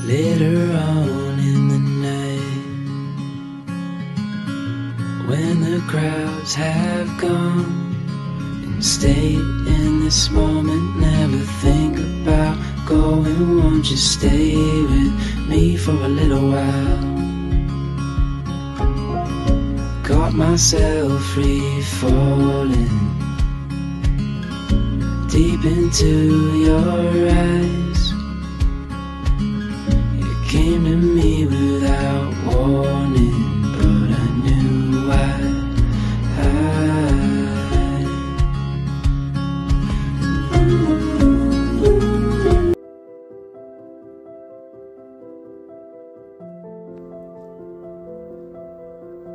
Later on in the night, when the crowds have gone, and stay in this moment, never think about going. Won't you stay with me for a little while? Caught myself free falling deep into your eyes. You came to me without warning, but I knew why.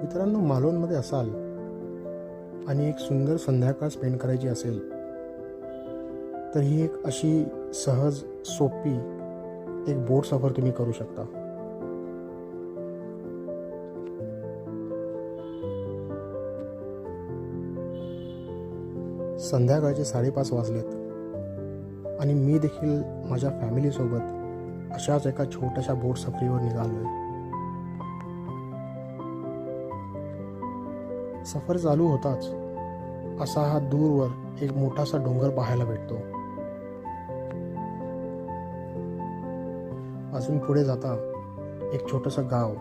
मित्रांनो, मालवणमध्ये असाल आणि एक सुंदर संध्याकाळ spend करायची असेल तर ही एक अशी सहज सोपी एक बोट सफर तुम्ही करू शकता. संध्याकाळचे 5:30 वाजलेत आणि मी देखील माझ्या फॅमिलीसोबत अशाच एका छोट्याशा बोट सफरीवर निघालोय. सफर चालू होताच असा हा दूरवर एक मोठासा डोंगर पाहायला भेटतो. अजून पुढे जाता एक छोटंसं गाव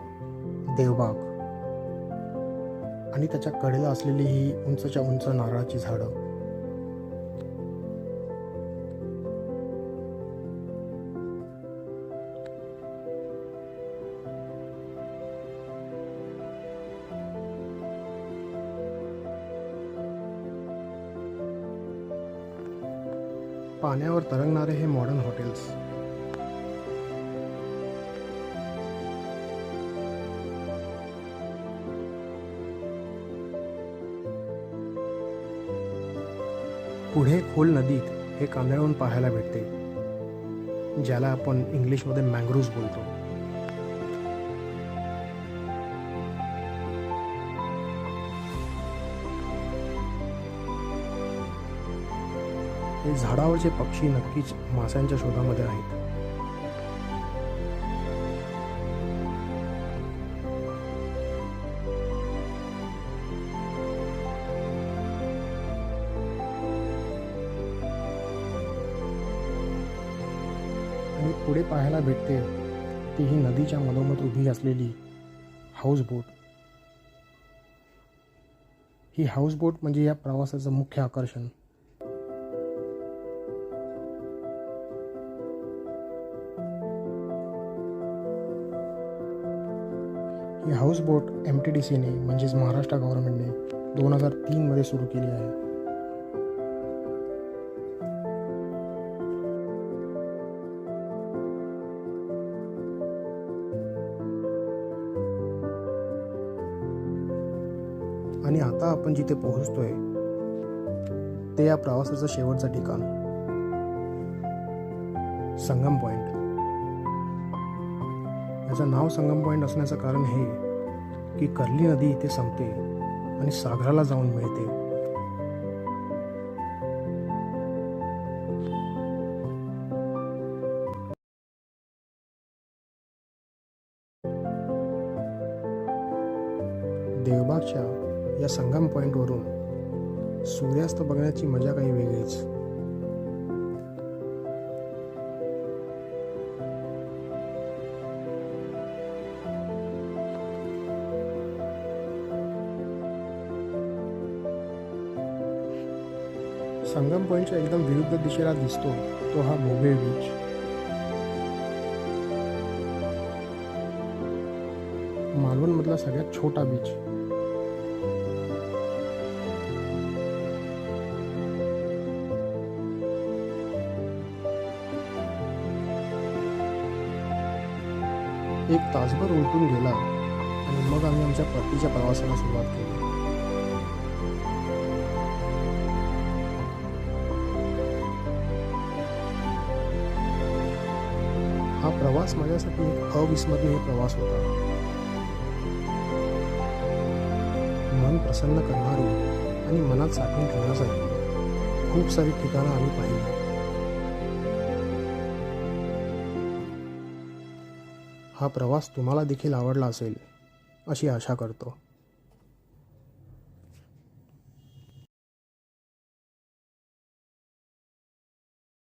देवबाग आणि त्याच्या कडेला असलेली ही उंचच्या उंच नारळाची झाडं. पाण्यावर तरंगणारे हे मॉडर्न हॉटेल्स. पुढे खोल नदीत हे कांदळवन पाहायला भेटते, ज्याला आपण इंग्लिशमध्ये मँग्रोव्ज बोलतो. हे झाडावरचे पक्षी नक्कीच माशांच्या शोधामध्ये आहेत. आणि पुढे पाहायला भेटते ती ही नदीच्या मधोमध उभी असलेली हाऊस बोट. ही हाऊस बोट म्हणजे या प्रवासाचं मुख्य आकर्षण. ही हाऊस बोट MTDCने म्हणजेच महाराष्ट्र गव्हर्नमेंटने 2003 मध्ये सुरू केली आहे. आणि आता आपण जिथे पोहोचतोय ते या प्रवासाचं शेवटचं ठिकाण संगम पॉइंट. याचं नाव संगम पॉइंट असण्याचं कारण हे की कर्ली नदी इथे संपते आणि सागराला जाऊन मिळते. देवबागच्या या संगम पॉइंटवरून सूर्यास्त बघण्याची मजा काही वेगळीच. संगम पॉइंटच्या एकदम विरुद्ध दिशेला दिसतो तो हा मोबे बीच. मालवणमधला सगळ्यात छोटा बीच. एक तासभर उलटून गेला आणि मग आम्ही आमच्या परतीच्या प्रवासाला सुरुवात केली. हा प्रवास माझ्यासाठी एक अविस्मरणीय प्रवास होता. मन प्रसन्न करणारी आणि मनात साठवून ठेवण्यासाठी खूप सारी ठिकाणं आम्ही पाहिली. हा प्रवास तुम्हाला देखील आवडला असेल अशी आशा करतो.